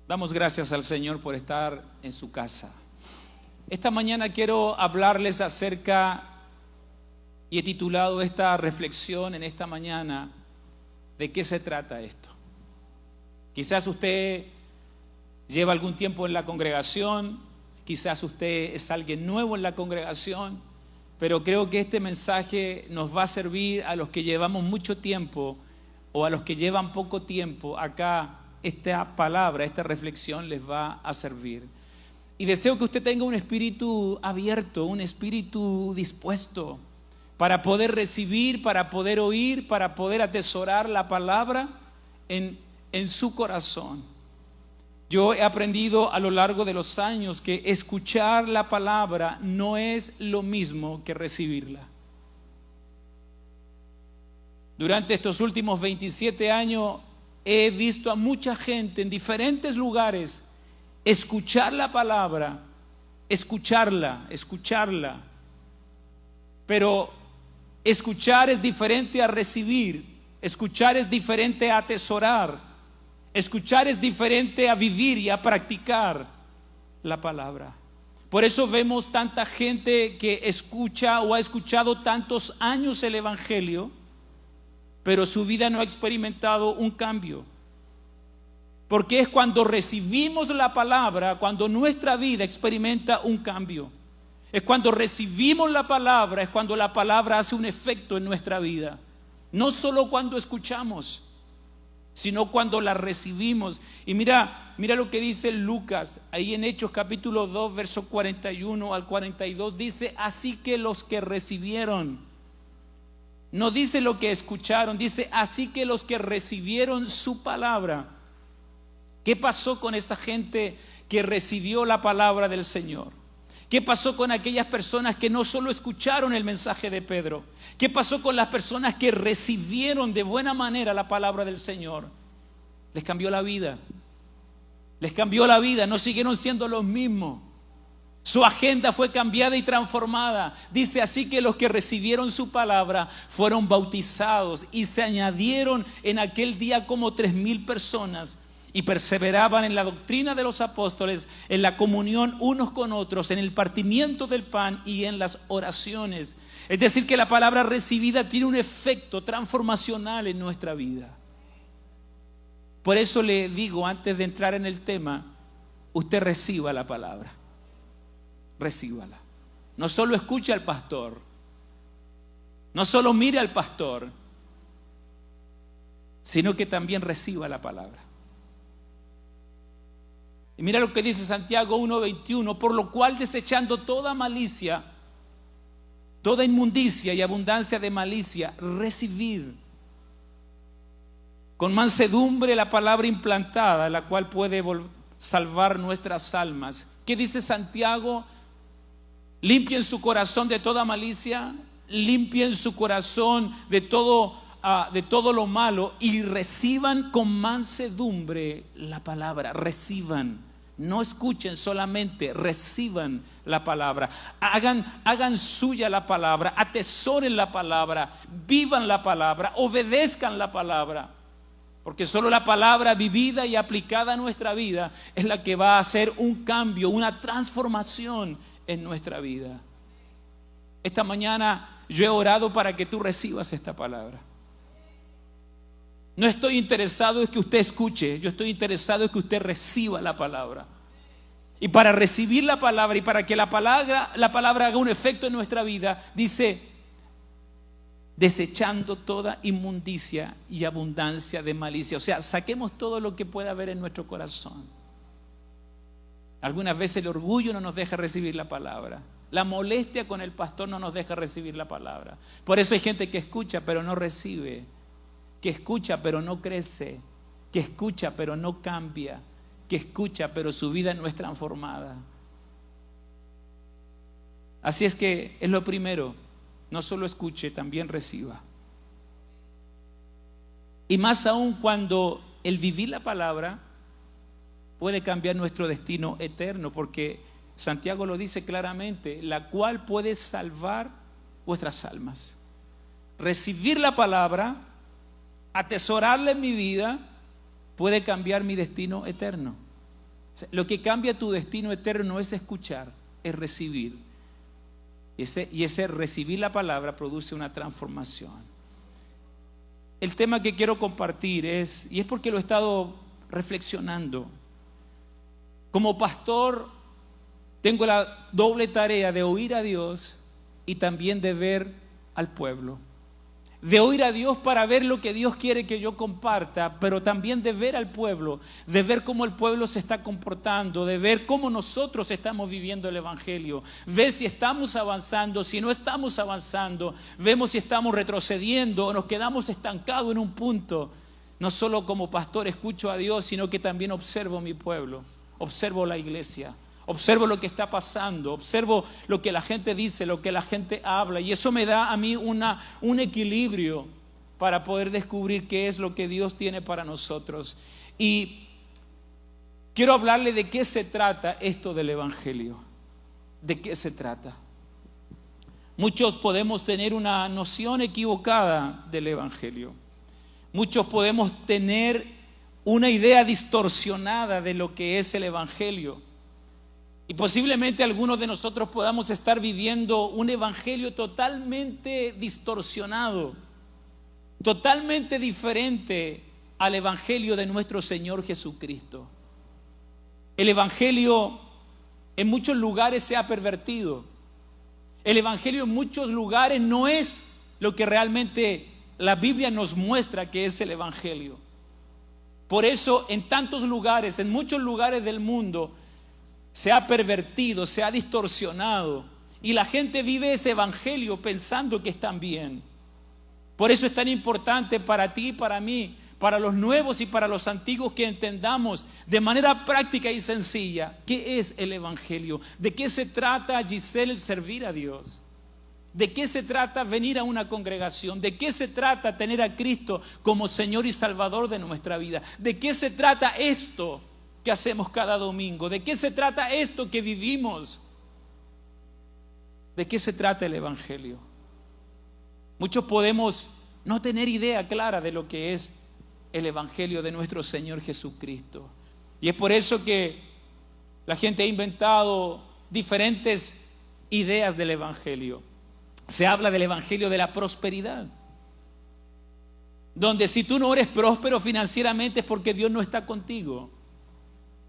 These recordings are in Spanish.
Damos gracias al Señor por estar en su casa. Esta mañana quiero hablarles acerca, y he titulado esta reflexión en esta mañana, ¿de qué se trata esto? Quizás usted lleva algún tiempo en la congregación, quizás usted es alguien nuevo en la congregación, pero creo que este mensaje nos va a servir a los que llevamos mucho tiempo o a los que llevan poco tiempo acá. Esta palabra, esta reflexión les va a servir. Y deseo que usted tenga un espíritu abierto, un espíritu dispuesto para poder recibir, para poder oír, para poder atesorar la palabra en su corazón. Yo he aprendido a lo largo de los años que escuchar la palabra no es lo mismo que recibirla. Durante estos últimos 27 años he visto a mucha gente en diferentes lugares escuchar la palabra, escucharla, pero escuchar es diferente a recibir, escuchar es diferente a atesorar, escuchar es diferente a vivir y a practicar la palabra. Por eso vemos tanta gente que escucha o ha escuchado tantos años el Evangelio, pero su vida no ha experimentado un cambio. Porque es cuando recibimos la palabra, cuando nuestra vida experimenta un cambio. Es cuando recibimos la palabra, es cuando la palabra hace un efecto en nuestra vida. No solo cuando escuchamos, sino cuando la recibimos. Y mira lo que dice Lucas, ahí en Hechos capítulo 2, verso 41 al 42, dice: así que los que recibieron. No dice lo que escucharon, dice así que los que recibieron su palabra. ¿Qué pasó con esa gente que recibió la palabra del Señor? ¿Qué pasó con aquellas personas que no solo escucharon el mensaje de Pedro? ¿Qué pasó con las personas que recibieron de buena manera la palabra del Señor? Les cambió la vida. Les cambió la vida, no siguieron siendo los mismos. Su agenda fue cambiada y transformada. Dice así que los que recibieron su palabra fueron bautizados y se añadieron en aquel día como 3,000 personas y perseveraban en la doctrina de los apóstoles, en la comunión unos con otros, en el partimiento del pan y en las oraciones. Es decir, que la palabra recibida tiene un efecto transformacional en nuestra vida. Por eso le digo, antes de entrar en el tema, usted reciba la palabra. Recíbala. No solo escuche al pastor, no solo mire al pastor, sino que también reciba la palabra. Y mira lo que dice Santiago 1:21: por lo cual, desechando toda malicia, toda inmundicia y abundancia de malicia, recibid con mansedumbre la palabra implantada, la cual puede salvar nuestras almas. ¿Qué dice Santiago? Limpien su corazón de toda malicia, limpien su corazón de todo lo malo y reciban con mansedumbre la palabra. Reciban, no escuchen solamente, reciban la palabra. Hagan suya la palabra, atesoren la palabra, vivan la palabra, obedezcan la palabra. Porque solo la palabra vivida y aplicada a nuestra vida es la que va a hacer un cambio, una transformación en nuestra vida. Esta mañana yo he orado para que tú recibas esta palabra. No estoy interesado en que usted escuche, yo estoy interesado en que usted reciba la palabra. Y para recibir la palabra y para que la palabra haga un efecto en nuestra vida, dice: desechando toda inmundicia y abundancia de malicia. O sea, saquemos todo lo que pueda haber en nuestro corazón. Algunas veces el orgullo no nos deja recibir la palabra. La molestia con el pastor no nos deja recibir la palabra. Por eso hay gente que escucha pero no recibe, que escucha pero no crece, que escucha pero no cambia, que escucha pero su vida no es transformada. Así es que es lo primero: no solo escuche, también reciba. Y más aún cuando el vivir la palabra puede cambiar nuestro destino eterno, porque Santiago lo dice claramente: la cual puede salvar vuestras almas. Recibir la palabra, atesorarla en mi vida, puede cambiar mi destino eterno. Lo que cambia tu destino eterno no es escuchar, es recibir. Y ese recibir la palabra produce una transformación. El tema que quiero compartir es porque lo he estado reflexionando. Como pastor tengo la doble tarea de oír a Dios y también de ver al pueblo. De oír a Dios para ver lo que Dios quiere que yo comparta, pero también de ver al pueblo, de ver cómo el pueblo se está comportando, de ver cómo nosotros estamos viviendo el evangelio, ver si estamos avanzando, si no estamos avanzando, vemos si estamos retrocediendo o nos quedamos estancados en un punto. No solo como pastor escucho a Dios, sino que también observo mi pueblo, observo la iglesia. Observo lo que está pasando, observo lo que la gente dice, lo que la gente habla, y eso me da a mí un equilibrio para poder descubrir qué es lo que Dios tiene para nosotros. Y quiero hablarle de qué se trata esto del evangelio. ¿De qué se trata? Muchos podemos tener una noción equivocada del evangelio. Muchos podemos tener una idea distorsionada de lo que es el evangelio. Y posiblemente algunos de nosotros podamos estar viviendo un evangelio totalmente distorsionado, totalmente diferente al evangelio de nuestro Señor Jesucristo. El evangelio en muchos lugares se ha pervertido. El evangelio en muchos lugares no es lo que realmente la Biblia nos muestra que es el evangelio. Por eso en tantos lugares, en muchos lugares del mundo, se ha pervertido, se ha distorsionado y la gente vive ese evangelio pensando que están bien. Por eso es tan importante para ti y para mí, para los nuevos y para los antiguos, que entendamos de manera práctica y sencilla qué es el evangelio, de qué se trata, Giselle, el servir a Dios, de qué se trata venir a una congregación, de qué se trata tener a Cristo como Señor y Salvador de nuestra vida, de qué se trata esto que hacemos cada domingo, de qué se trata esto que vivimos, de qué se trata el evangelio. Muchos podemos no tener idea clara de lo que es el evangelio de nuestro Señor Jesucristo, y es por eso que la gente ha inventado diferentes ideas del evangelio. Se habla del evangelio de la prosperidad, donde si tú no eres próspero financieramente es porque Dios no está contigo.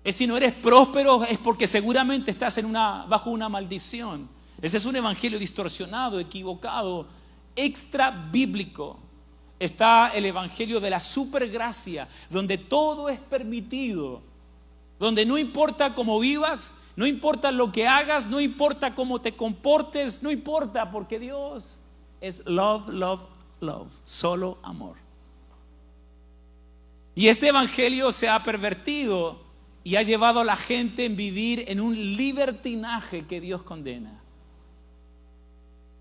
Si no eres próspero es porque seguramente estás bajo una maldición. Ese es un evangelio distorsionado, equivocado, extra bíblico. Está el evangelio de la supergracia, donde todo es permitido, donde no importa cómo vivas, no importa lo que hagas, no importa cómo te comportes, no importa, porque Dios es love, love, love, solo amor. Y este evangelio se ha pervertido y ha llevado a la gente a vivir en un libertinaje que Dios condena.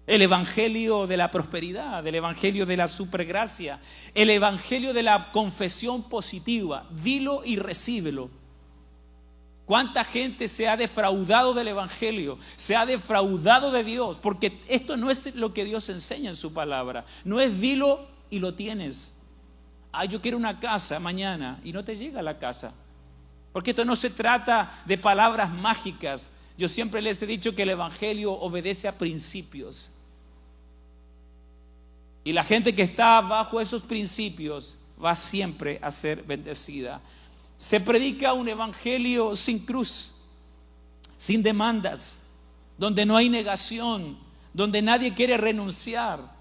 El evangelio de la prosperidad, el evangelio de la supergracia, el evangelio de la confesión positiva, dilo y recíbelo. ¿Cuánta gente se ha defraudado del evangelio? Se ha defraudado de Dios, porque esto no es lo que Dios enseña en su palabra. No es dilo y lo tienes. Yo quiero una casa mañana y no te llega la casa. Porque esto no se trata de palabras mágicas. Yo siempre les he dicho que el evangelio obedece a principios. Y la gente que está bajo esos principios va siempre a ser bendecida. Se predica un evangelio sin cruz, sin demandas, donde no hay negación, donde nadie quiere renunciar.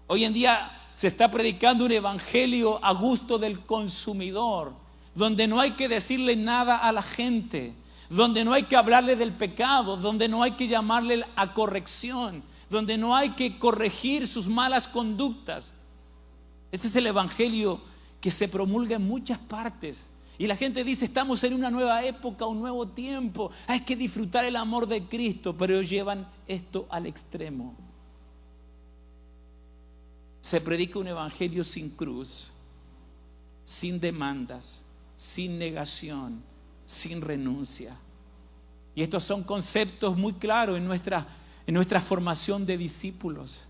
Hoy en día se está predicando un evangelio a gusto del consumidor, donde no hay que decirle nada a la gente, donde no hay que hablarle del pecado, donde no hay que llamarle a corrección, donde no hay que corregir sus malas conductas. Este es el evangelio que se promulga en muchas partes. Y la gente dice, estamos en una nueva época, un nuevo tiempo, hay que disfrutar el amor de Cristo, pero ellos llevan esto al extremo. Se predica un evangelio sin cruz, sin demandas, sin negación, sin renuncia. Y estos son conceptos muy claros en nuestra formación de discípulos.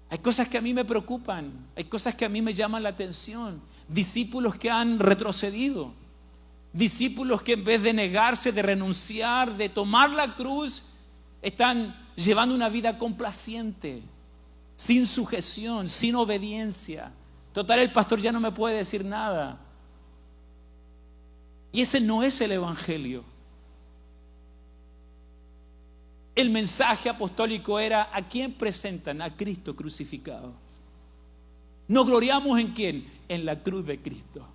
Hay cosas que a mí me preocupan, hay cosas que a mí me llaman la atención. Discípulos que han retrocedido, Discípulos que en vez de negarse, de renunciar, de tomar la cruz, están llevando una vida complaciente, sin sujeción, sin obediencia. Total, el pastor ya no me puede decir nada. Y ese no es el evangelio. El mensaje apostólico era: ¿a quién presentan? A Cristo crucificado. ¿Nos gloriamos en quién? En la cruz de Cristo.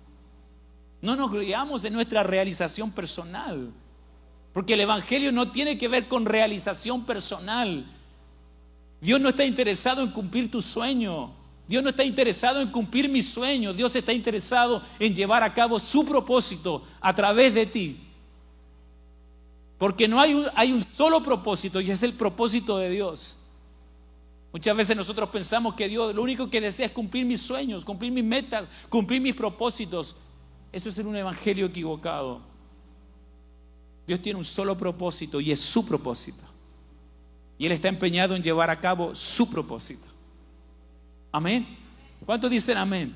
No nos gloriamos en nuestra realización personal, porque el evangelio no tiene que ver con realización personal. Dios no está interesado en cumplir tu sueño. Dios no está interesado en cumplir mi sueño. Dios está interesado en llevar a cabo su propósito a través de ti. Porque no hay un solo propósito, y es el propósito de Dios. Muchas veces nosotros pensamos que Dios lo único que desea es cumplir mis sueños, cumplir mis metas, cumplir mis propósitos. Eso es un evangelio equivocado. Dios tiene un solo propósito, y es su propósito. Y Él está empeñado en llevar a cabo su propósito. Amén. ¿Cuántos dicen amén?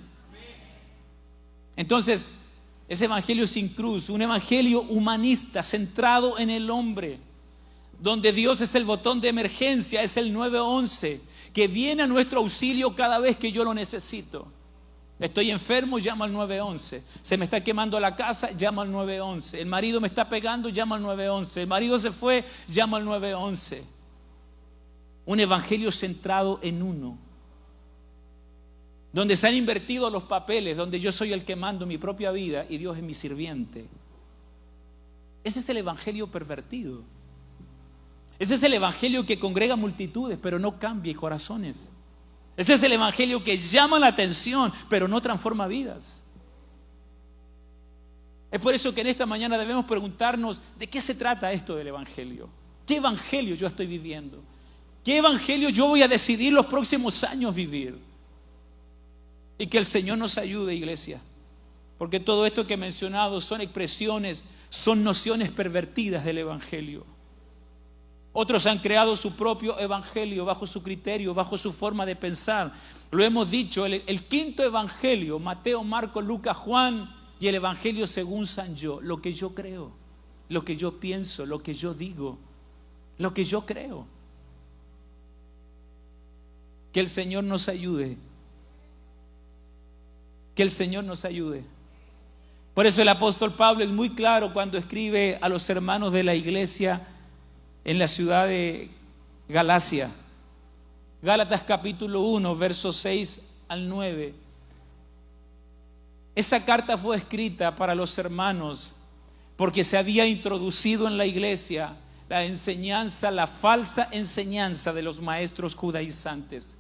Entonces, ese evangelio sin cruz, un evangelio humanista, centrado en el hombre, donde Dios es el botón de emergencia, es el 911, que viene a nuestro auxilio cada vez que yo lo necesito. Estoy enfermo, llamo al 911. Se me está quemando la casa, llamo al 911. El marido me está pegando, llamo al 911. El marido se fue, llamo al 911. Un evangelio centrado en uno, donde se han invertido los papeles, donde yo soy el que mando mi propia vida y Dios es mi sirviente. Ese es el evangelio pervertido. Ese es el evangelio que congrega multitudes, pero no cambia corazones. Ese es el evangelio que llama la atención, pero no transforma vidas. Es por eso que en esta mañana debemos preguntarnos: ¿de qué se trata esto del evangelio? ¿Qué evangelio yo estoy viviendo? ¿Qué evangelio yo voy a decidir los próximos años vivir? Y que el Señor nos ayude, iglesia, porque todo esto que he mencionado son expresiones, son nociones pervertidas del evangelio. Otros han creado su propio evangelio bajo su criterio, bajo su forma de pensar. Lo hemos dicho, el quinto evangelio: Mateo, Marcos, Lucas, Juan, y el evangelio según San yo. Lo que yo creo, lo que yo pienso, lo que yo digo, lo que yo creo. Que el Señor nos ayude. Que el Señor nos ayude. Por eso el apóstol Pablo es muy claro cuando escribe a los hermanos de la iglesia en la ciudad de Galacia. Gálatas capítulo 1, versos 6 al 9. Esa carta fue escrita para los hermanos porque se había introducido en la iglesia la enseñanza, la falsa enseñanza de los maestros judaizantes,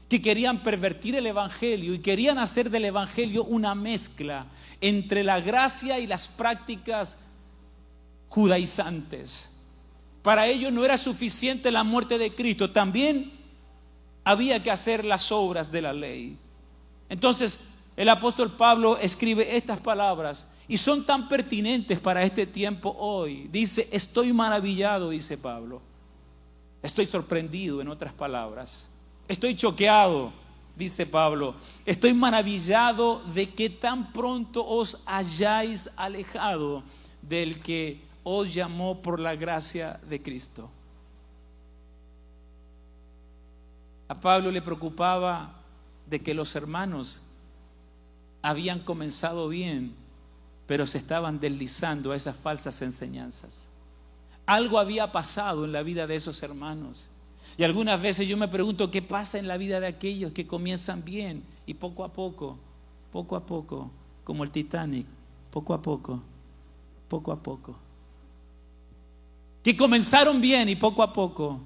que querían pervertir el evangelio y querían hacer del evangelio una mezcla entre la gracia y las prácticas judaizantes. Para ellos no era suficiente la muerte de Cristo, también había que hacer las obras de la ley. Entonces el apóstol Pablo escribe estas palabras y son tan pertinentes para este tiempo hoy. Dice: estoy maravillado, dice Pablo. Estoy sorprendido, en otras palabras. Estoy choqueado, dice Pablo. Estoy maravillado de que tan pronto os hayáis alejado del que os llamó por la gracia de Cristo. A Pablo le preocupaba de que los hermanos habían comenzado bien, pero se estaban deslizando a esas falsas enseñanzas. Algo había pasado en la vida de esos hermanos. Y algunas veces yo me pregunto qué pasa en la vida de aquellos que comienzan bien y poco a poco, como el Titanic, poco a poco, que comenzaron bien y poco a poco,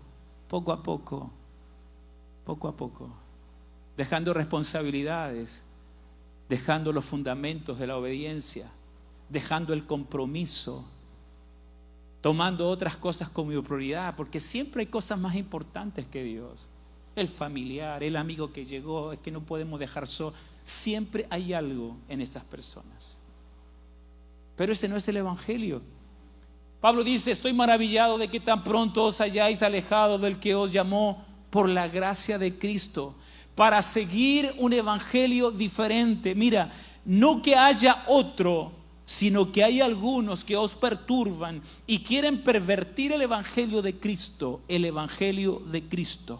dejando responsabilidades, dejando los fundamentos de la obediencia, dejando el compromiso, tomando otras cosas como prioridad, porque siempre hay cosas más importantes que Dios. El familiar, el amigo que llegó, es que no podemos dejar solo. Siempre hay algo en esas personas. Pero ese no es el evangelio. Pablo dice: estoy maravillado de que tan pronto os hayáis alejado del que os llamó por la gracia de Cristo, para seguir un evangelio diferente. Mira, no que haya otro, sino que hay algunos que os perturban y quieren pervertir el evangelio de Cristo, el evangelio de Cristo.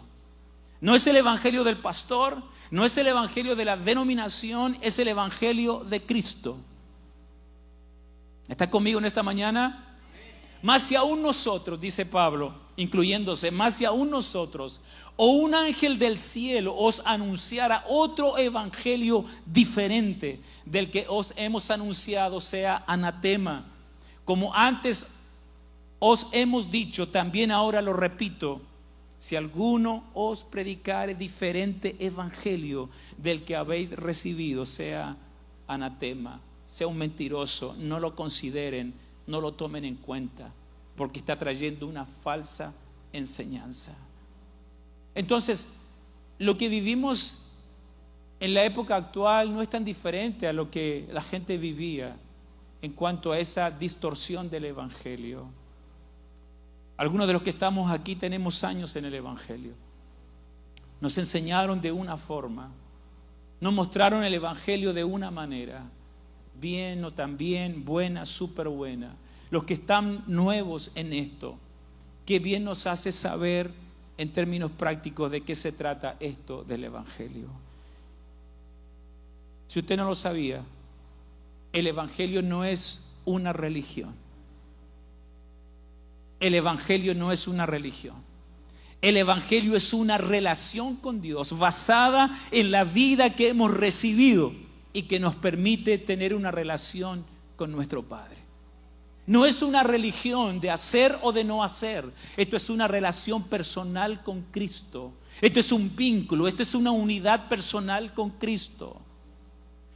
No es el evangelio del pastor, no es el evangelio de la denominación, es el evangelio de Cristo. ¿Está conmigo en esta mañana? Más si aún nosotros, dice Pablo, incluyéndose, más si aún nosotros, o un ángel del cielo os anunciara otro evangelio diferente del que os hemos anunciado, sea anatema. Como antes os hemos dicho, también ahora lo repito, si alguno os predicare diferente evangelio del que habéis recibido, sea anatema, sea un mentiroso, no lo consideren, no lo tomen en cuenta, porque está trayendo una falsa enseñanza. Entonces, lo que vivimos en la época actual no es tan diferente a lo que la gente vivía en cuanto a esa distorsión del evangelio. Algunos de los que estamos aquí tenemos años en el evangelio. Nos enseñaron de una forma, nos mostraron el evangelio de una manera, bien o tan bien, buena, súper buena. Los que están nuevos en esto, qué bien nos hace saber en términos prácticos de qué se trata esto del evangelio. Si usted no lo sabía, el evangelio no es una religión. El evangelio no es una religión. El evangelio es una relación con Dios basada en la vida que hemos recibido y que nos permite tener una relación con nuestro Padre. No es una religión de hacer o de no hacer. Esto es una relación personal con Cristo. Esto es un vínculo, esto es una unidad personal con Cristo.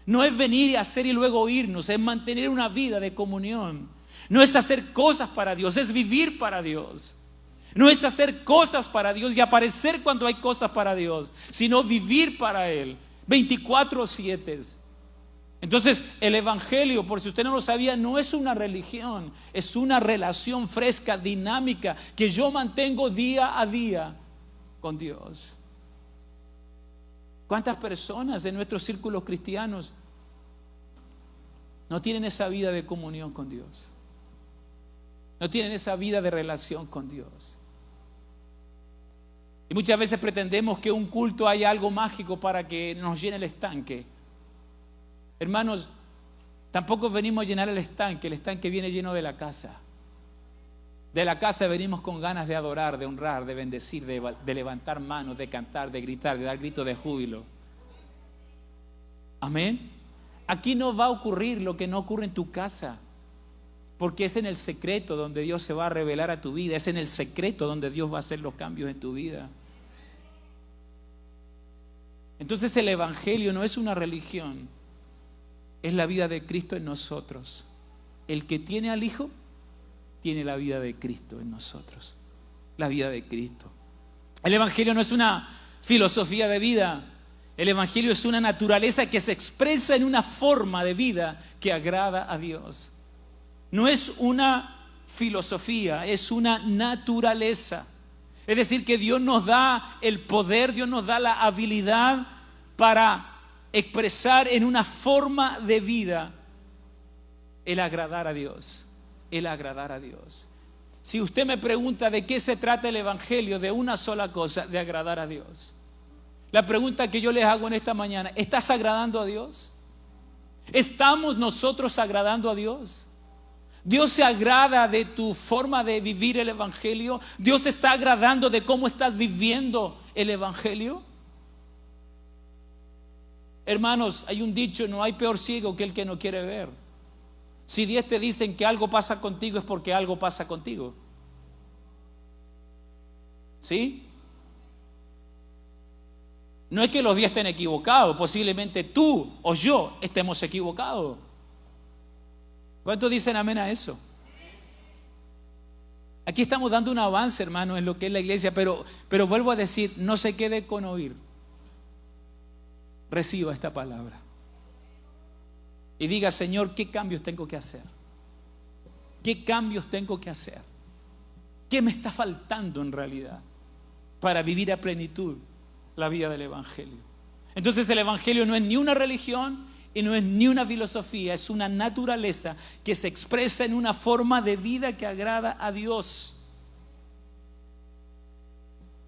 No es venir y hacer y luego irnos, es mantener una vida de comunión. No es hacer cosas para Dios, es vivir para Dios. No es hacer cosas para Dios y aparecer cuando hay cosas para Dios, sino vivir para Él, 24/7. Entonces, el evangelio, por si usted no lo sabía, no es una religión, es una relación fresca, dinámica, que yo mantengo día a día con Dios. ¿Cuántas personas en nuestros círculos cristianos no tienen esa vida de comunión con Dios? No tienen esa vida de relación con Dios. Y muchas veces pretendemos que un culto haya algo mágico para que nos llene el estanque. Hermanos, tampoco venimos a llenar el estanque viene lleno de la casa. De la casa venimos con ganas de adorar, de honrar, de bendecir, de levantar manos, de cantar, de gritar, de dar gritos de júbilo. Amén. Aquí no va a ocurrir lo que no ocurre en tu casa, porque es en el secreto donde Dios se va a revelar a tu vida, es en el secreto donde Dios va a hacer los cambios en tu vida. Entonces el evangelio no es una religión, es la vida de Cristo en nosotros. El que tiene al Hijo tiene la vida de Cristo en nosotros. La vida de Cristo. El evangelio no es una filosofía de vida. El evangelio es una naturaleza que se expresa en una forma de vida que agrada a Dios. No es una filosofía, es una naturaleza. Es decir, que Dios nos da el poder, Dios nos da la habilidad para expresar en una forma de vida el agradar a Dios, el agradar a Dios. Si usted me pregunta de qué se trata el evangelio, de una sola cosa, de agradar a Dios. La pregunta que yo les hago en esta mañana, ¿estás agradando a Dios? ¿Estamos nosotros agradando a Dios? ¿Dios se agrada de tu forma de vivir el evangelio? ¿Dios se está agradando de cómo estás viviendo el evangelio? Hermanos, hay un dicho, no hay peor ciego que el que no quiere ver. Si 10 te dicen que algo pasa contigo, es porque algo pasa contigo. ¿Sí? No es que los 10 estén equivocados, posiblemente tú o yo estemos equivocados. ¿Cuántos dicen amén a eso? Aquí estamos dando un avance, hermano, en lo que es la iglesia, pero vuelvo a decir, no se quede con oír. Reciba esta palabra y diga: Señor, ¿qué cambios tengo que hacer? ¿Qué cambios tengo que hacer? ¿Qué me está faltando en realidad para vivir a plenitud la vida del evangelio? Entonces el evangelio no es ni una religión, Y no es ni una filosofía, es una naturaleza que se expresa en una forma de vida que agrada a Dios.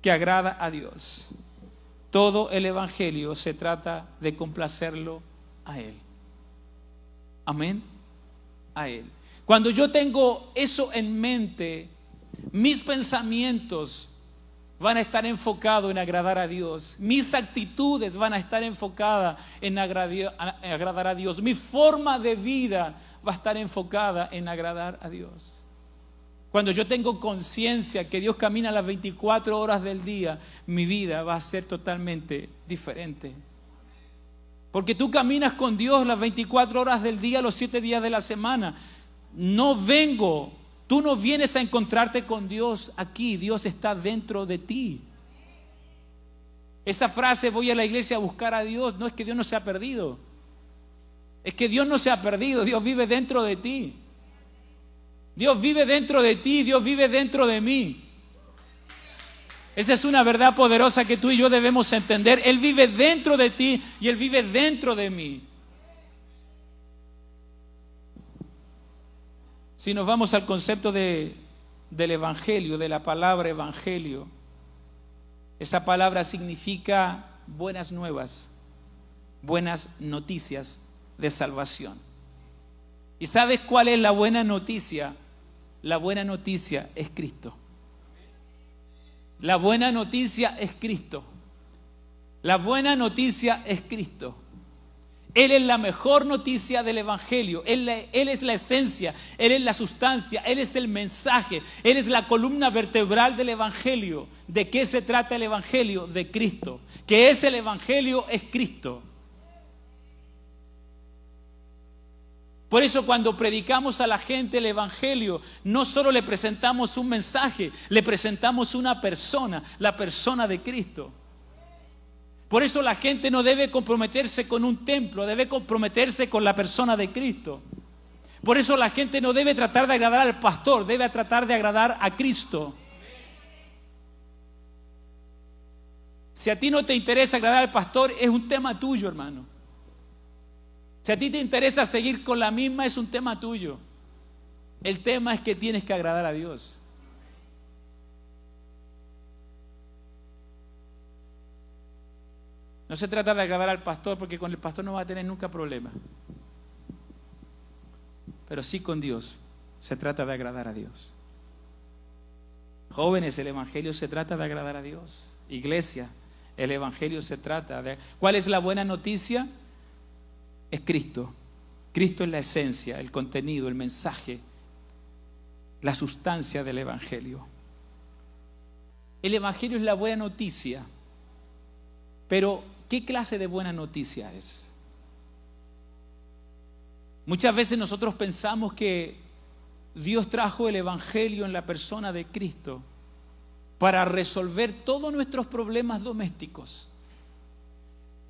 Que agrada a Dios. Todo el Evangelio se trata de complacerlo a Él. Amén. A Él. Cuando yo tengo eso en mente, mis pensamientos van a estar enfocados en agradar a Dios. Mis actitudes van a estar enfocadas en agradar a Dios. Mi forma de vida va a estar enfocada en agradar a Dios. Cuando yo tengo conciencia que Dios camina las 24 horas del día, mi vida va a ser totalmente diferente. Porque tú caminas con Dios las 24 horas del día, los 7 días de la semana. Tú no vienes a encontrarte con Dios aquí, Dios está dentro de ti. Esa frase, voy a la iglesia a buscar a Dios, no es que Dios no se ha perdido. Es que Dios no se ha perdido, Dios vive dentro de ti. Dios vive dentro de ti, Dios vive dentro de mí. Esa es una verdad poderosa que tú y yo debemos entender. Él vive dentro de ti y Él vive dentro de mí. Si nos vamos al concepto del Evangelio, de la palabra Evangelio, esa palabra significa buenas nuevas, buenas noticias de salvación. ¿Y sabes cuál es la buena noticia? La buena noticia es Cristo. La buena noticia es Cristo. La buena noticia es Cristo. Él es la mejor noticia del Evangelio. Él es la esencia, Él es la sustancia, Él es el mensaje, Él es la columna vertebral del Evangelio. ¿De qué se trata el Evangelio? De Cristo. ¿Qué es el Evangelio? Es Cristo. Por eso cuando predicamos a la gente el Evangelio, no solo le presentamos un mensaje, le presentamos una persona, la persona de Cristo. Por eso la gente no debe comprometerse con un templo, debe comprometerse con la persona de Cristo. Por eso la gente no debe tratar de agradar al pastor, debe tratar de agradar a Cristo. Si a ti no te interesa agradar al pastor, es un tema tuyo, hermano. Si a ti te interesa seguir con la misma, es un tema tuyo. El tema es que tienes que agradar a Dios. No se trata de agradar al pastor, porque con el pastor no va a tener nunca problema. Pero sí con Dios se trata de agradar a Dios. Jóvenes, el Evangelio se trata de agradar a Dios. Iglesia, el Evangelio se trata de... ¿Cuál es la buena noticia? Es Cristo. Cristo es la esencia, el contenido, el mensaje, la sustancia del Evangelio. El Evangelio es la buena noticia. Pero, ¿qué clase de buena noticia es? Muchas veces nosotros pensamos que Dios trajo el Evangelio en la persona de Cristo para resolver todos nuestros problemas domésticos.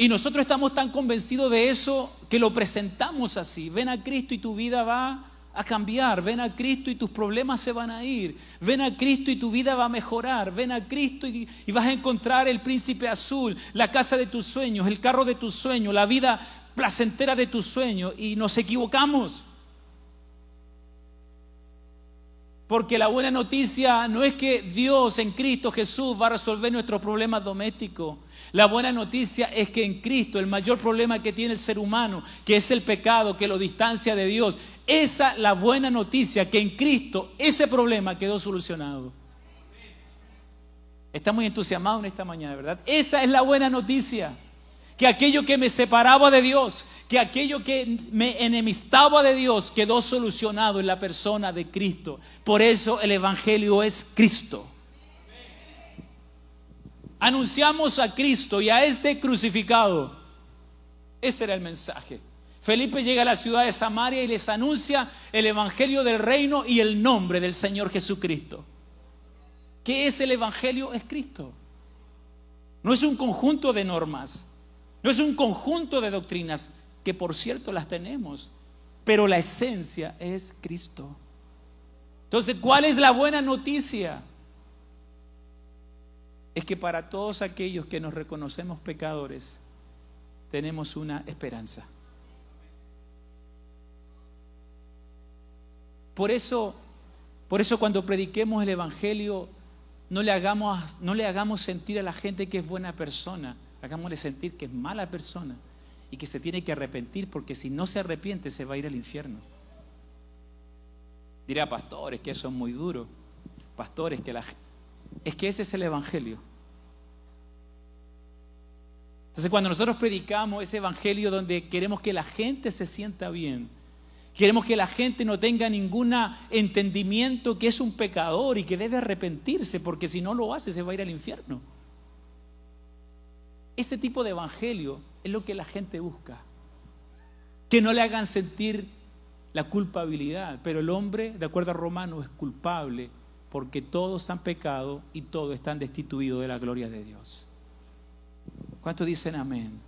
Y nosotros estamos tan convencidos de eso que lo presentamos así. Ven a Cristo y tu vida va a cambiar. Ven a Cristo y tus problemas se van a ir. Ven a Cristo y tu vida va a mejorar. Ven a Cristo y vas a encontrar el príncipe azul, la casa de tus sueños, el carro de tus sueños, la vida placentera de tus sueños. Y nos equivocamos. Porque la buena noticia no es que Dios en Cristo Jesús va a resolver nuestros problemas domésticos. La buena noticia es que en Cristo el mayor problema que tiene el ser humano, que es el pecado, que lo distancia de Dios, esa es la buena noticia, que en Cristo ese problema quedó solucionado. Está muy entusiasmado en esta mañana, ¿verdad? Esa es la buena noticia. Que aquello que me separaba de Dios, que aquello que me enemistaba de Dios quedó solucionado en la persona de Cristo. Por eso el Evangelio es Cristo. Anunciamos a Cristo y a este crucificado. Ese era el mensaje. Felipe llega a la ciudad de Samaria y les anuncia el Evangelio del reino y el nombre del Señor Jesucristo. ¿Qué es el Evangelio? Es Cristo. No es un conjunto de normas. No es un conjunto de doctrinas, que por cierto las tenemos, pero la esencia es Cristo. Entonces, ¿cuál es la buena noticia? Es que para todos aquellos que nos reconocemos pecadores, tenemos una esperanza. Por eso cuando prediquemos el Evangelio, no le hagamos sentir a la gente que es buena persona, hagámosle sentir que es mala persona y que se tiene que arrepentir, porque si no se arrepiente se va a ir al infierno. Dirá, pastores, que eso es muy duro. Pastores, es que ese es el Evangelio. Entonces, cuando nosotros predicamos ese Evangelio donde queremos que la gente se sienta bien, queremos que la gente no tenga ningún entendimiento que es un pecador y que debe arrepentirse, porque si no lo hace se va a ir al infierno. Ese tipo de Evangelio es lo que la gente busca. Que no le hagan sentir la culpabilidad, pero el hombre, de acuerdo a Romanos, es culpable porque todos han pecado y todos están destituidos de la gloria de Dios. ¿Cuántos dicen amén?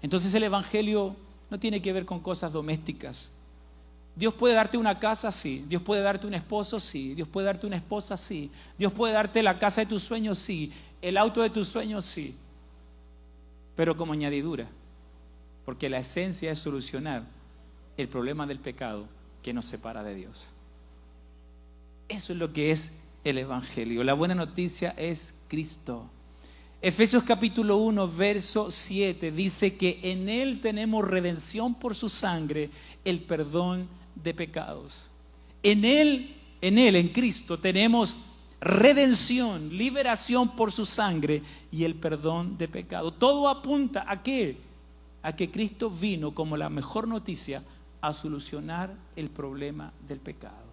Entonces el Evangelio no tiene que ver con cosas domésticas. Dios puede darte una casa, sí. Dios puede darte un esposo, sí. Dios puede darte una esposa, sí. Dios puede darte la casa de tus sueños, sí. El auto de tus sueños, sí. Pero como añadidura, porque la esencia es solucionar el problema del pecado que nos separa de Dios. Eso es lo que es el Evangelio. La buena noticia es Cristo. Efesios capítulo 1, verso 7 dice que en Él tenemos redención por su sangre, el perdón de pecados. En Cristo tenemos redención, liberación por su sangre y el perdón de pecado. Todo apunta ¿a qué? A que Cristo vino como la mejor noticia a solucionar el problema del pecado.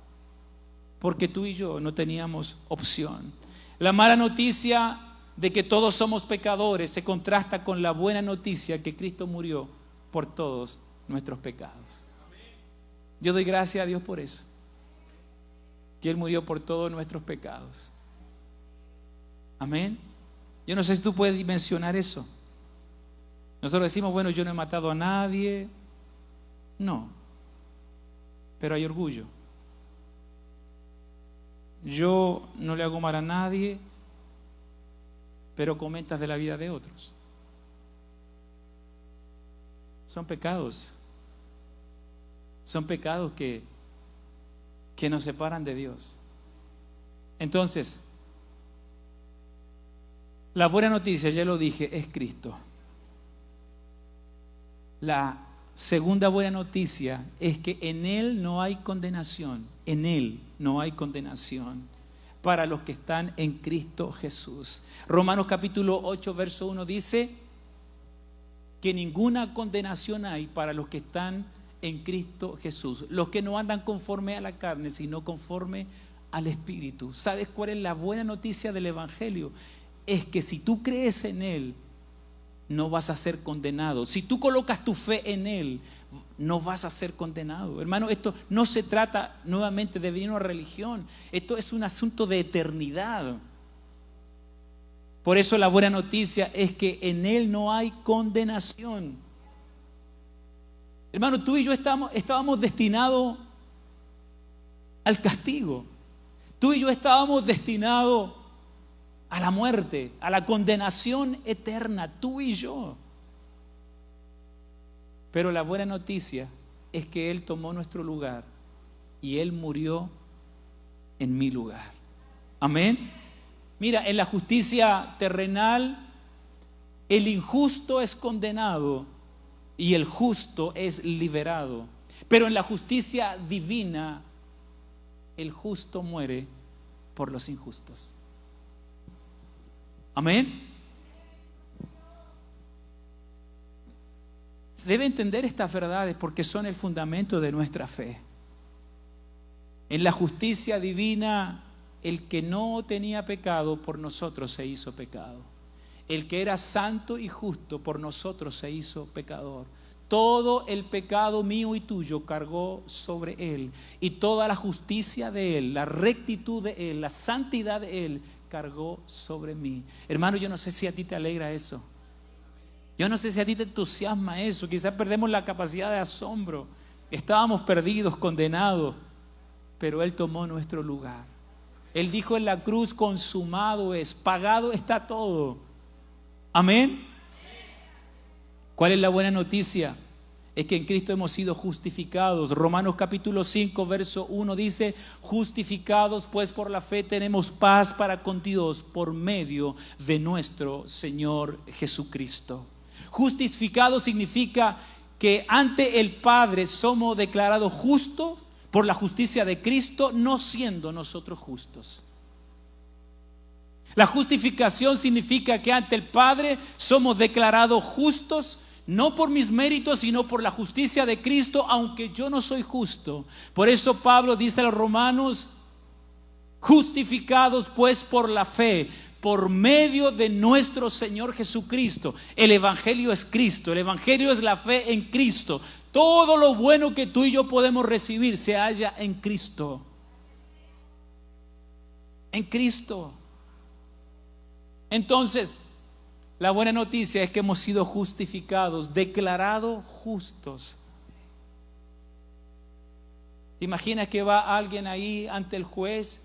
Porque tú y yo no teníamos opción. La mala noticia de que todos somos pecadores se contrasta con la buena noticia que Cristo murió por todos nuestros pecados. Yo doy gracias a Dios por eso, que Él murió por todos nuestros pecados. Amén. Yo no sé si tú puedes dimensionar eso. Nosotros decimos, bueno, yo no he matado a nadie. No, pero hay orgullo. Yo no le hago mal a nadie, pero comentas de la vida de otros. Son pecados. Son pecados que nos separan de Dios. Entonces, la buena noticia, ya lo dije, es Cristo. La segunda buena noticia es que en Él no hay condenación. En Él no hay condenación para los que están en Cristo Jesús. Romanos capítulo 8, verso 1 dice que ninguna condenación hay para los que están en Cristo Jesús, los que no andan conforme a la carne, sino conforme al Espíritu. ¿Sabes cuál es la buena noticia del Evangelio? Es que si tú crees en Él, no vas a ser condenado. Si tú colocas tu fe en Él, no vas a ser condenado. Hermano, esto no se trata nuevamente de venir a una religión. Esto es un asunto de eternidad. Por eso la buena noticia es que en Él no hay condenación. Hermano, tú y yo estábamos destinados al castigo. Tú y yo estábamos destinados a la muerte, a la condenación eterna, tú y yo. Pero la buena noticia es que Él tomó nuestro lugar y Él murió en mi lugar. Amén. Mira, en la justicia terrenal, el injusto es condenado y el justo es liberado. Pero en la justicia divina, el justo muere por los injustos. Amén. Debe entender estas verdades porque son el fundamento de nuestra fe. En la justicia divina, el que no tenía pecado por nosotros se hizo pecado. El que era santo y justo por nosotros se hizo pecador. Todo el pecado mío y tuyo cargó sobre Él. Y toda la justicia de Él, la rectitud de Él, la santidad de Él, cargó sobre mí. Hermano, yo no sé si a ti te alegra eso. Yo no sé si a ti te entusiasma eso. Quizás perdemos la capacidad de asombro. Estábamos perdidos, condenados, pero Él tomó nuestro lugar. Él dijo en la cruz, consumado es, pagado está todo. Amén. ¿Cuál es la buena noticia? es que en Cristo hemos sido justificados. Romanos capítulo 5, verso 1 dice: justificados pues por la fe tenemos paz para con Dios por medio de nuestro Señor Jesucristo. Justificados significa que ante el Padre somos declarados justos por la justicia de Cristo, no siendo nosotros justos. La justificación significa que ante el Padre somos declarados justos, no por mis méritos, sino por la justicia de Cristo, aunque yo no soy justo. Por eso Pablo dice a los romanos: justificados pues por la fe, por medio de nuestro Señor Jesucristo. El Evangelio es Cristo, el Evangelio es la fe en Cristo. Todo lo bueno que tú y yo podemos recibir se halla en Cristo. En Cristo. Entonces, la buena noticia es que hemos sido justificados, declarados justos. ¿Te imaginas que va alguien ahí ante el juez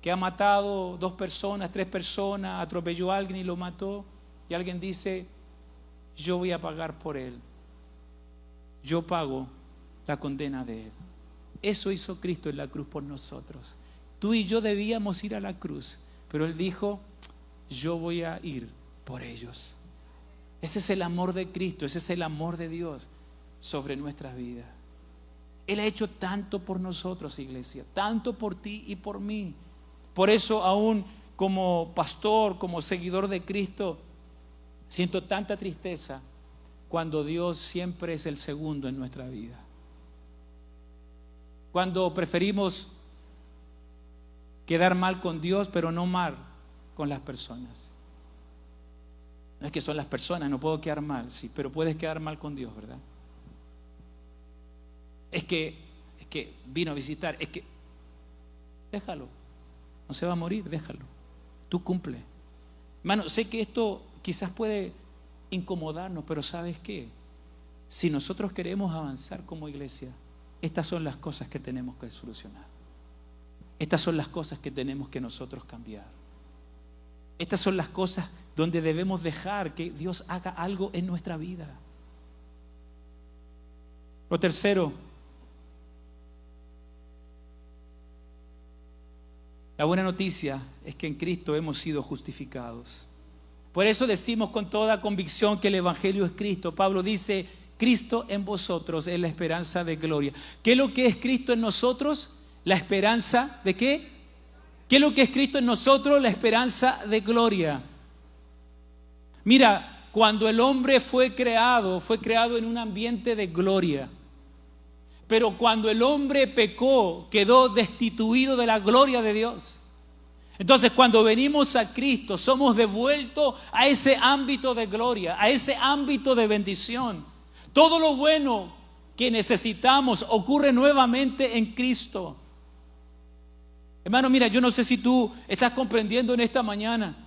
que ha matado 2 personas, 3 personas, atropelló a alguien y lo mató, y alguien dice: yo voy a pagar por él, yo pago la condena de él? Eso hizo Cristo en la cruz por nosotros. Tú y yo debíamos ir a la cruz, pero Él dijo: yo voy a ir por ellos. Ese es el amor de Cristo, ese es el amor de Dios sobre nuestras vidas. Él ha hecho tanto por nosotros, iglesia, tanto por ti y por mí. Por eso, aún como pastor, como seguidor de Cristo, siento tanta tristeza cuando Dios siempre es el segundo en nuestra vida. Cuando preferimos quedar mal con Dios, pero no mal con las personas. No es que son las personas, no puedo quedar mal, sí, pero puedes quedar mal con Dios, ¿verdad? Es que vino a visitar, déjalo, no se va a morir, déjalo, tú cumple. Hermano, sé que esto quizás puede incomodarnos, pero ¿sabes qué? Si nosotros queremos avanzar como iglesia, estas son las cosas que tenemos que solucionar. Estas son las cosas que tenemos que nosotros cambiar. Estas son las cosas donde debemos dejar que Dios haga algo en nuestra vida. Lo tercero, la buena noticia es que en Cristo hemos sido justificados. Por eso decimos con toda convicción que el Evangelio es Cristo. Pablo dice: Cristo en vosotros es la esperanza de gloria. ¿Qué es lo que es Cristo en nosotros? La esperanza ¿de qué? ¿Qué es lo que es Cristo en nosotros? La esperanza de gloria. Mira, cuando el hombre fue creado en un ambiente de gloria. Pero cuando el hombre pecó, quedó destituido de la gloria de Dios. Entonces, cuando venimos a Cristo, somos devueltos a ese ámbito de gloria, a ese ámbito de bendición. Todo lo bueno que necesitamos ocurre nuevamente en Cristo. Hermano, mira, yo no sé si tú estás comprendiendo en esta mañana.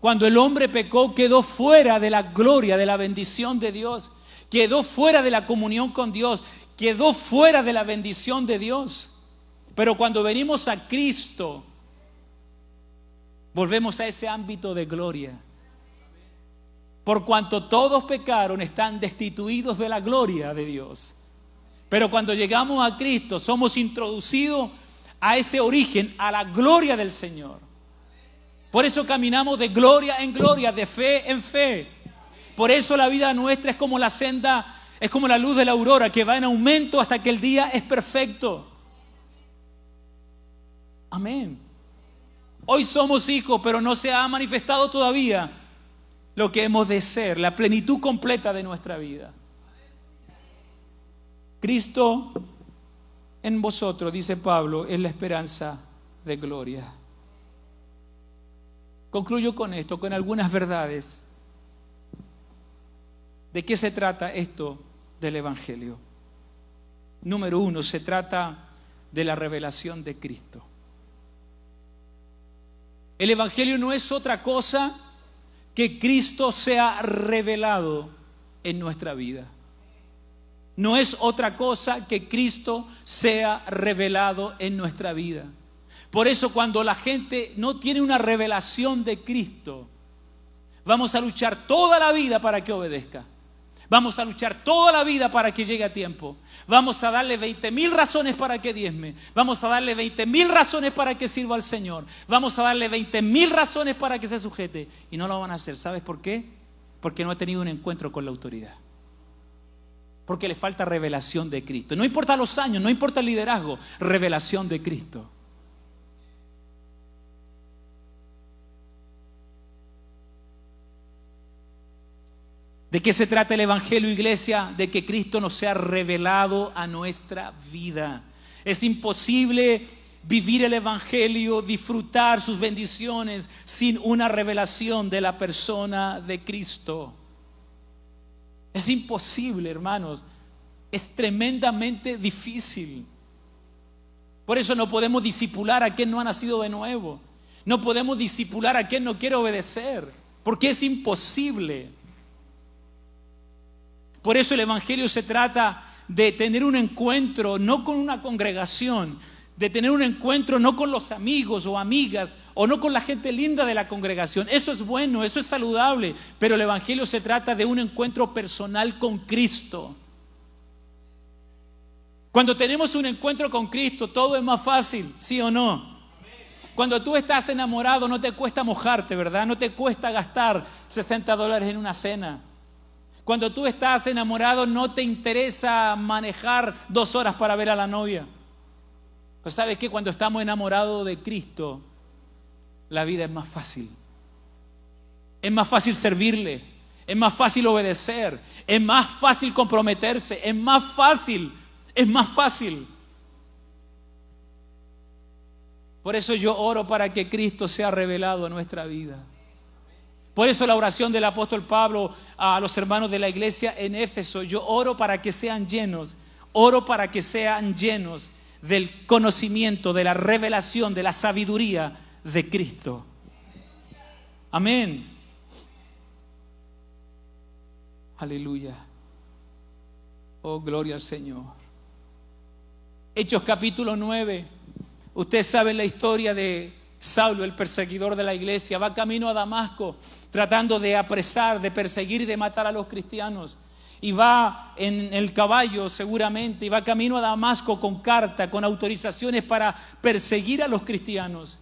Cuando el hombre pecó, quedó fuera de la gloria, de la bendición de Dios. Quedó fuera de la comunión con Dios. Quedó fuera de la bendición de Dios. Pero cuando venimos a Cristo, volvemos a ese ámbito de gloria. Por cuanto todos pecaron, están destituidos de la gloria de Dios. Pero cuando llegamos a Cristo, somos introducidos a ese origen, a la gloria del Señor. Por eso caminamos de gloria en gloria, de fe en fe. Por eso la vida nuestra es como la senda, es como la luz de la aurora, que va en aumento hasta que el día es perfecto. Amén. Hoy somos hijos, pero no se ha manifestado todavía lo que hemos de ser, la plenitud completa de nuestra vida. Cristo en vosotros, dice Pablo, es la esperanza de gloria. Concluyo con esto, con algunas verdades. ¿De qué se trata esto del Evangelio? Número 1, se trata de la revelación de Cristo. El Evangelio no es otra cosa que Cristo sea revelado en nuestra vida. No es otra cosa que Cristo sea revelado en nuestra vida. Por eso cuando la gente no tiene una revelación de Cristo, vamos a luchar toda la vida para que obedezca. Vamos a luchar toda la vida para que llegue a tiempo. Vamos a darle 20,000 razones para que diezme. Vamos a darle 20,000 razones para que sirva al Señor. Vamos a darle 20,000 razones para que se sujete. Y no lo van a hacer. ¿Sabes por qué? Porque no ha tenido un encuentro con la autoridad. Porque le falta revelación de Cristo. No importa los años, no importa el liderazgo. Revelación de Cristo. ¿De qué se trata el Evangelio, iglesia? De que Cristo nos sea revelado a nuestra vida. Es imposible vivir el Evangelio, disfrutar sus bendiciones sin una revelación de la persona de Cristo. Es imposible, hermanos. Es tremendamente difícil. Por eso no podemos discipular a quien no ha nacido de nuevo. No podemos discipular a quien no quiere obedecer, porque es imposible. Por eso el Evangelio se trata de tener un encuentro no con una congregación, de tener un encuentro no con los amigos o amigas o no con la gente linda de la congregación. Eso es bueno, eso es saludable, pero el Evangelio se trata de un encuentro personal con Cristo. Cuando tenemos un encuentro con Cristo, todo es más fácil, ¿sí o no? Cuando tú estás enamorado no te cuesta mojarte, ¿verdad? No te cuesta gastar $60 en una cena. Cuando tú estás enamorado no te interesa manejar 2 horas para ver a la novia. Pues ¿sabes qué? Cuando estamos enamorados de Cristo, la vida es más fácil. Es más fácil servirle, es más fácil obedecer, es más fácil comprometerse, es más fácil. Por eso yo oro para que Cristo sea revelado a nuestra vida. Por eso la oración del apóstol Pablo a los hermanos de la iglesia en Éfeso: yo oro para que sean llenos del conocimiento, de la revelación, de la sabiduría de Cristo. Amén. Aleluya. Oh, gloria al Señor. Hechos capítulo 9. Ustedes saben la historia de Saulo, el perseguidor de la iglesia. Va camino a Damasco tratando de apresar, de perseguir y de matar a los cristianos. Y va en el caballo seguramente, y va camino a Damasco con carta, con autorizaciones para perseguir a los cristianos.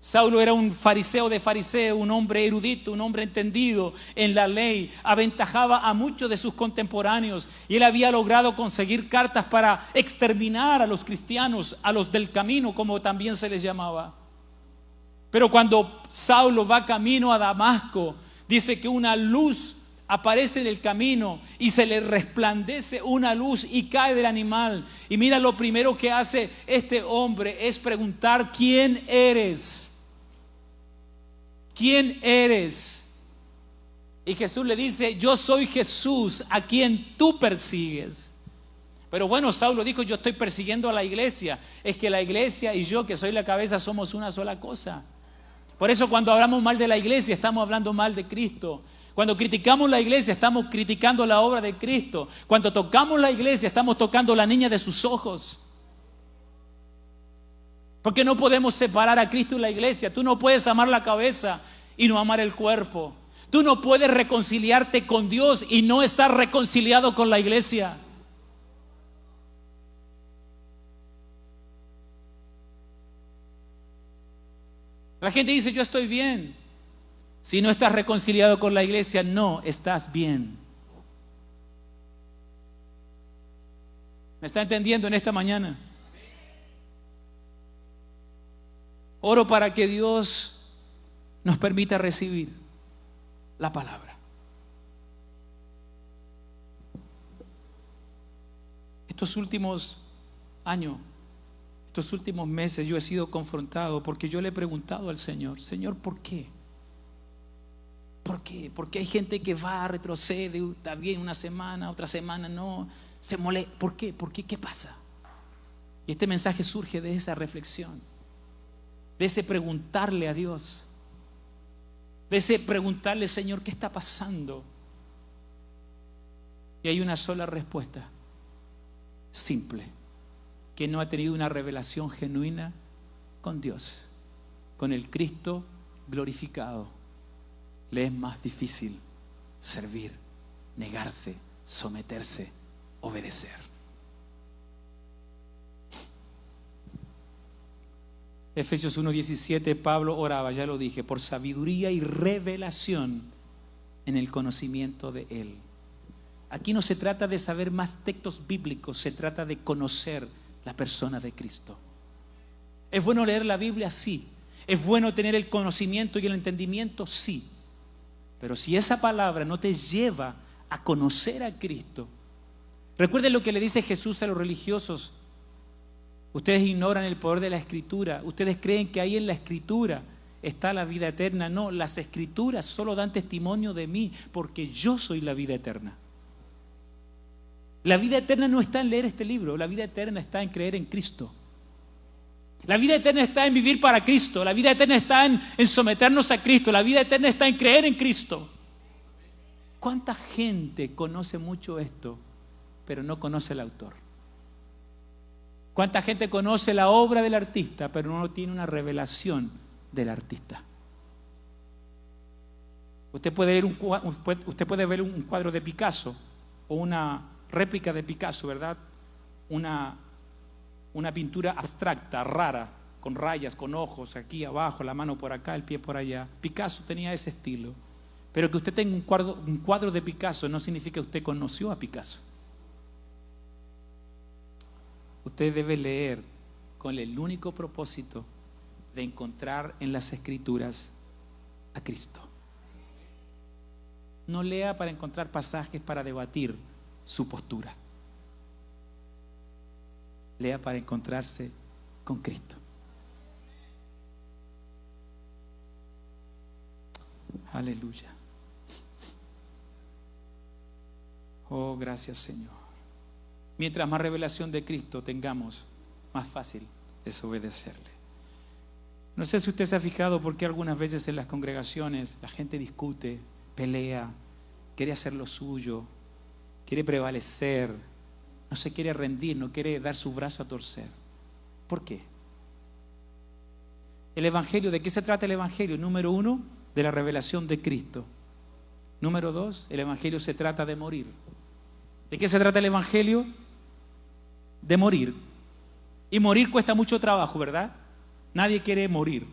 Saulo era un fariseo de fariseos, un hombre erudito, un hombre entendido en la ley, aventajaba a muchos de sus contemporáneos y él había logrado conseguir cartas para exterminar a los cristianos, a los del camino, como también se les llamaba. Pero cuando Saulo va camino a Damasco, dice que una luz aparece en el camino y se le resplandece una luz y cae del animal. Y mira, lo primero que hace este hombre es preguntar: ¿quién eres? ¿Quién eres? Y Jesús le dice: yo soy Jesús a quien tú persigues. Pero bueno, Saulo dijo: yo estoy persiguiendo a la iglesia. Es que la iglesia y yo, que soy la cabeza, somos una sola cosa. Por eso cuando hablamos mal de la iglesia, estamos hablando mal de Cristo. Cuando criticamos la iglesia, estamos criticando la obra de Cristo. Cuando tocamos la iglesia, estamos tocando la niña de sus ojos. Porque no podemos separar a Cristo y la iglesia. Tú no puedes amar la cabeza y no amar el cuerpo. Tú no puedes reconciliarte con Dios y no estar reconciliado con la iglesia. La gente dice: yo estoy bien. Si no estás reconciliado con la iglesia, no estás bien. ¿Me está entendiendo en esta mañana? Oro para que Dios nos permita recibir la palabra. Estos últimos años, estos últimos meses, yo he sido confrontado porque yo le he preguntado al Señor: Señor, ¿por qué? ¿Por qué? Porque hay gente que va, retrocede, está bien una semana, otra semana no, se molesta. ¿Por qué? ¿Por qué? ¿Qué pasa? Y este mensaje surge de esa reflexión, de ese preguntarle a Dios, de ese preguntarle: Señor, ¿qué está pasando? Y hay una sola respuesta, simple: que no ha tenido una revelación genuina con Dios, con el Cristo glorificado. Le es más difícil servir, negarse, someterse, obedecer. Efesios 1:17, Pablo oraba, ya lo dije, por sabiduría y revelación en el conocimiento de Él. Aquí no se trata de saber más textos bíblicos, se trata de conocer la persona de Cristo. ¿Es bueno leer la Biblia? Sí. ¿Es bueno tener el conocimiento y el entendimiento? Sí. Pero si esa palabra no te lleva a conocer a Cristo, recuerden lo que le dice Jesús a los religiosos. Ustedes ignoran el poder de la Escritura. Ustedes creen que ahí en la Escritura está la vida eterna. No, las Escrituras solo dan testimonio de mí, porque yo soy la vida eterna. La vida eterna no está en leer este libro, la vida eterna está en creer en Cristo. La vida eterna está en vivir para Cristo, la vida eterna está en someternos a Cristo, la vida eterna está en creer en Cristo. ¿Cuánta gente conoce mucho esto, pero no conoce el autor? ¿Cuánta gente conoce la obra del artista, pero no tiene una revelación del artista? Usted puede ver un cuadro de Picasso o una réplica de Picasso, ¿verdad? Una pintura abstracta, rara, con rayas, con ojos, aquí abajo, la mano por acá, el pie por allá. Picasso tenía ese estilo. Pero que usted tenga un cuadro de Picasso no significa que usted conoció a Picasso. Usted debe leer con el único propósito de encontrar en las Escrituras a Cristo. No lea para encontrar pasajes para debatir su postura. Lea para encontrarse con Cristo. Aleluya. Oh, gracias, Señor. Mientras más revelación de Cristo tengamos, más fácil es obedecerle. No sé si usted se ha fijado por qué algunas veces en las congregaciones la gente discute, pelea, quiere hacer lo suyo, quiere prevalecer, no se quiere rendir, no quiere dar su brazo a torcer. ¿Por qué? El Evangelio, ¿de qué se trata el Evangelio? Número 1, de la revelación de Cristo. Número 2, el Evangelio se trata de morir. ¿De qué se trata el Evangelio? De morir. Y morir cuesta mucho trabajo, ¿verdad? Nadie quiere morir.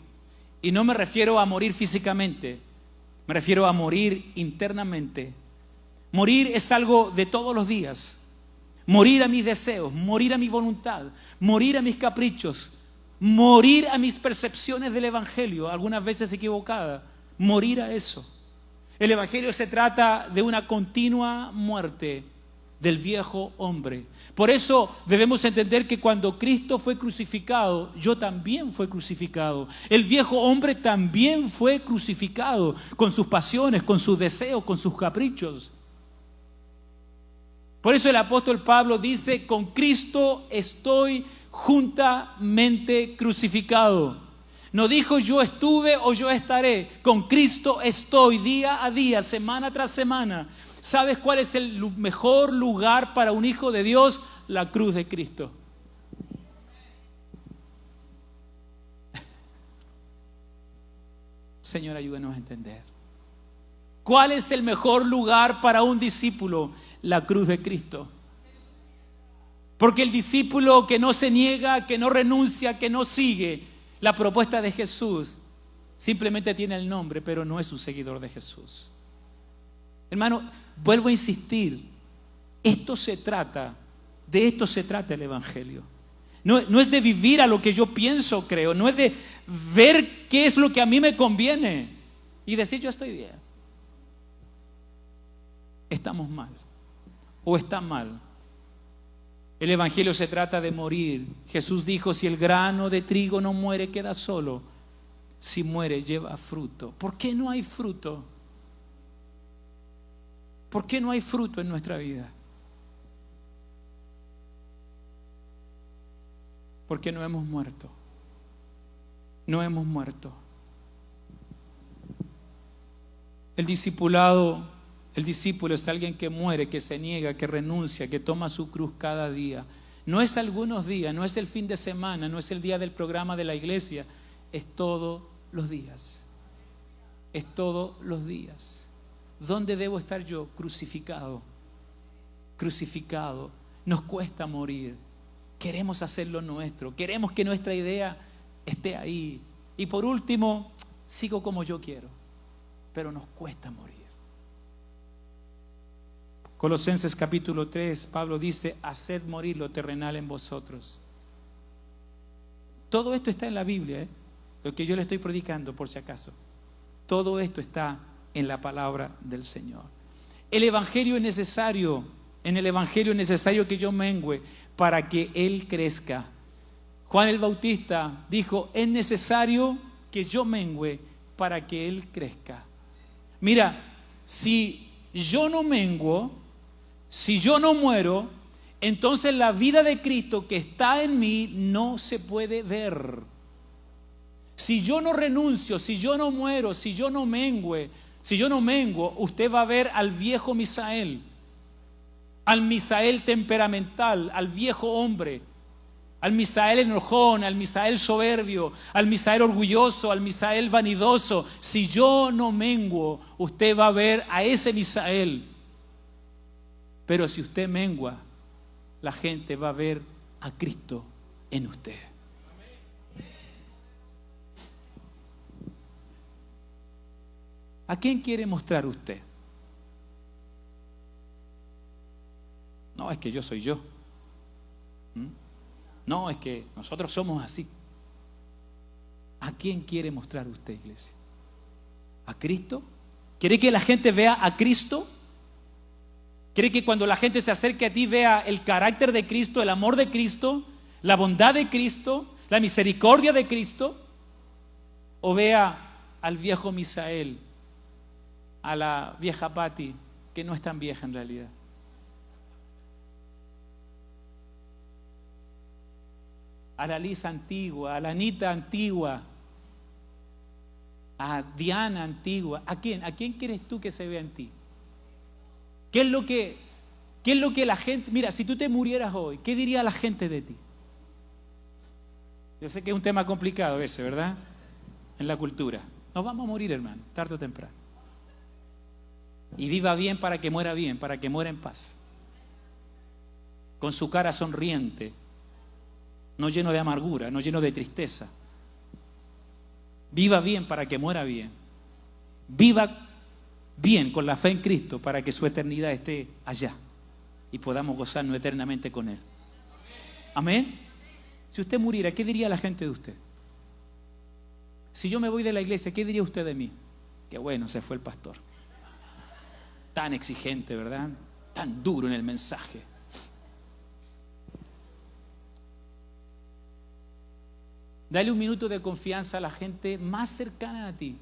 Y no me refiero a morir físicamente, me refiero a morir internamente. Morir es algo de todos los días. Morir a mis deseos, morir a mi voluntad, morir a mis caprichos, morir a mis percepciones del Evangelio, algunas veces equivocadas, morir a eso. El Evangelio se trata de una continua muerte del viejo hombre. Por eso debemos entender que cuando Cristo fue crucificado, yo también fui crucificado. El viejo hombre también fue crucificado con sus pasiones, con sus deseos, con sus caprichos. Por eso el apóstol Pablo dice, con Cristo estoy juntamente crucificado. No dijo yo estuve o yo estaré, con Cristo estoy día a día, semana tras semana. ¿Sabes cuál es el mejor lugar para un hijo de Dios? La cruz de Cristo. Señor, ayúdanos a entender. ¿Cuál es el mejor lugar para un discípulo? La cruz de Cristo. Porque el discípulo que no se niega, que no renuncia, que no sigue la propuesta de Jesús, simplemente tiene el nombre, pero no es un seguidor de Jesús. Hermano, vuelvo a insistir, de esto se trata el Evangelio. No es de vivir a lo que yo pienso, creo, no es de ver qué es lo que a mí me conviene y decir yo estoy bien. Estamos mal o está mal. El Evangelio se trata de morir. Jesús dijo, si el grano de trigo no muere, queda solo. Si muere, lleva fruto. ¿Por qué no hay fruto? ¿Por qué no hay fruto en nuestra vida? Porque no hemos muerto. No hemos muerto. El discípulo es alguien que muere, que se niega, que renuncia, que toma su cruz cada día. No es algunos días, no es el fin de semana, no es el día del programa de la iglesia, es todos los días. Es todos los días. ¿Dónde debo estar yo? Crucificado. crucificado. Nos cuesta morir. Queremos hacerlo nuestro. Queremos que nuestra idea esté ahí. Y por último, sigo como yo quiero. Pero nos cuesta morir. Colosenses capítulo 3, Pablo dice: haced morir lo terrenal en vosotros. Todo esto está en la Biblia, lo que yo le estoy predicando, por si acaso. Todo esto está en la palabra del Señor. El Evangelio es necesario. En el Evangelio es necesario que yo mengüe para que Él crezca. Juan el Bautista dijo: es necesario que yo mengüe para que Él crezca. Mira, si yo no menguo, si yo no muero, entonces la vida de Cristo que está en mí no se puede ver. Si yo no renuncio, si yo no muero, si yo no menguo, usted va a ver al viejo Misael, al Misael temperamental, al viejo hombre, al Misael enojón, al Misael soberbio, al Misael orgulloso, al Misael vanidoso. Si yo no menguo, usted va a ver a ese Misael. Pero si usted mengua, la gente va a ver a Cristo en usted. ¿A quién quiere mostrar usted? No, es que yo soy yo. No, es que nosotros somos así. ¿A quién quiere mostrar usted, iglesia? ¿A Cristo? ¿Quiere que la gente vea a Cristo? ¿Quiere que cuando la gente se acerque a ti vea el carácter de Cristo, el amor de Cristo, la bondad de Cristo, la misericordia de Cristo? ¿O vea al viejo Misael, a la vieja Patti, que no es tan vieja en realidad? A la Lisa antigua, a la Anita antigua, a Diana antigua. ¿A quién? ¿A quién quieres tú que se vea en ti? ¿Qué es lo que la gente... Mira, si tú te murieras hoy, ¿qué diría la gente de ti? Yo sé que es un tema complicado ese, ¿verdad? En la cultura. Nos vamos a morir, hermano, tarde o temprano. Y viva bien para que muera bien, para que muera en paz. Con su cara sonriente, no lleno de amargura, no lleno de tristeza. Viva bien para que muera bien. Viva bien con la fe en Cristo para que su eternidad esté allá y podamos gozarnos eternamente con Él. Amén. Si usted muriera, ¿qué diría la gente de usted? Si yo me voy de la iglesia, ¿qué diría usted de mí? Qué bueno, se fue el pastor. Tan exigente, ¿verdad? Tan duro en el mensaje. Dale un minuto de confianza a la gente más cercana a ti.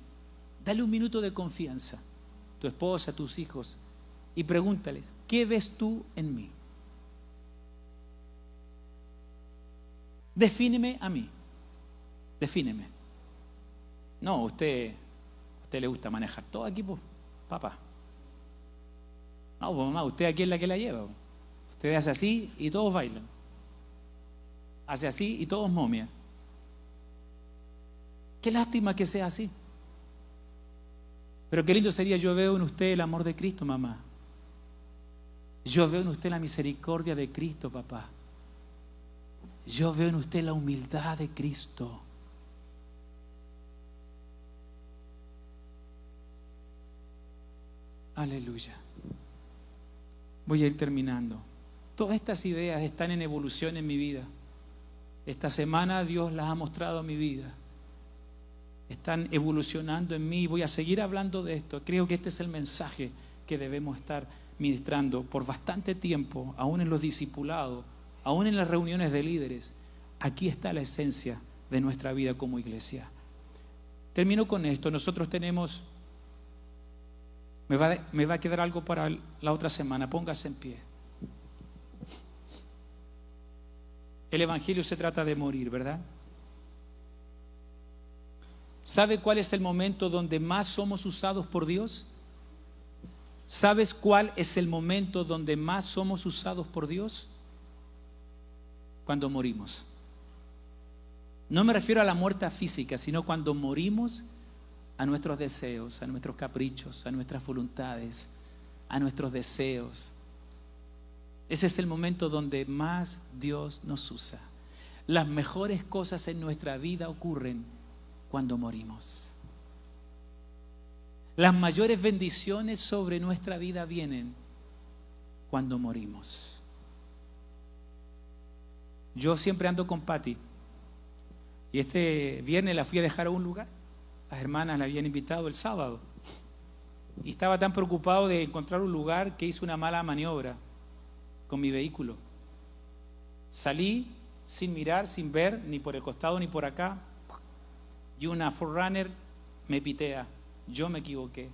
Dale un minuto de confianza. Tu esposa, tus hijos, y pregúntales: ¿qué ves tú en mí? Defíneme a mí. Defíneme. No, usted le gusta manejar todo aquí, pues, papá. No, pues, mamá, usted aquí es la que la lleva. Usted hace así y todos bailan. Hace así y todos momian. Qué lástima que sea así. Pero qué lindo sería: yo veo en usted el amor de Cristo, mamá. Yo veo en usted la misericordia de Cristo, papá. Yo veo en usted la humildad de Cristo. Aleluya. Voy a ir terminando. Todas estas ideas están en evolución en mi vida. Esta semana Dios las ha mostrado a mi vida. Están evolucionando en mí y voy a seguir hablando de esto. Creo que este es el mensaje que debemos estar ministrando por bastante tiempo, aún en los discipulados, aún en las reuniones de líderes. Aquí está la esencia de nuestra vida como iglesia. Termino con esto. Nosotros tenemos... Me va a quedar algo para la otra semana. Póngase en pie. El Evangelio se trata de morir, ¿verdad? ¿Sabe cuál es el momento donde más somos usados por Dios? ¿Sabes cuál es el momento donde más somos usados por Dios? Cuando morimos. No me refiero a la muerte física, sino cuando morimos a nuestros deseos, a nuestros caprichos, a nuestras voluntades, a nuestros deseos. Ese es el momento donde más Dios nos usa. Las mejores cosas en nuestra vida ocurren cuando morimos. Las mayores bendiciones sobre nuestra vida vienen cuando morimos. Yo siempre ando con Patti. Y este viernes la fui a dejar a un lugar. Las hermanas la habían invitado el sábado. Y estaba tan preocupado de encontrar un lugar que hice una mala maniobra con mi vehículo. Salí sin mirar, sin ver, ni por el costado ni por acá. Y una 4Runner me pitea. Yo me equivoqué.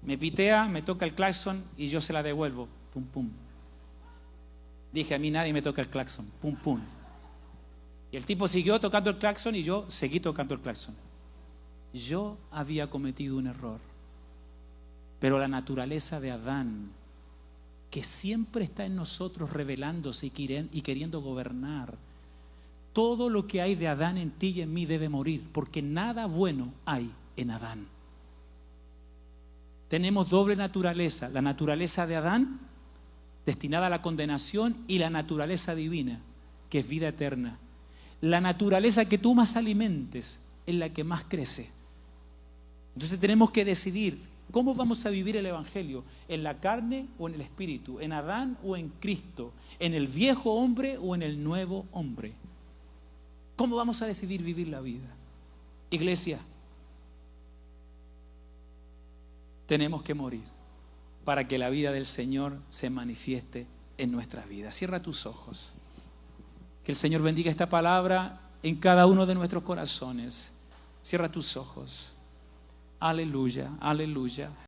Me pitea, me toca el claxon y yo se la devuelvo. Pum, pum. Dije, a mí nadie me toca el claxon. Pum, pum. Y el tipo siguió tocando el claxon y yo seguí tocando el claxon. Yo había cometido un error. Pero la naturaleza de Adán, que siempre está en nosotros revelándose y queriendo gobernar, todo lo que hay de Adán en ti y en mí debe morir, porque nada bueno hay en Adán. Tenemos doble naturaleza, la naturaleza de Adán, destinada a la condenación, y la naturaleza divina, que es vida eterna. La naturaleza que tú más alimentes es la que más crece. Entonces tenemos que decidir cómo vamos a vivir el Evangelio, en la carne o en el espíritu, en Adán o en Cristo, en el viejo hombre o en el nuevo hombre. ¿Cómo vamos a decidir vivir la vida? Iglesia, tenemos que morir para que la vida del Señor se manifieste en nuestras vidas. Cierra tus ojos. Que el Señor bendiga esta palabra en cada uno de nuestros corazones. Cierra tus ojos. Aleluya, aleluya.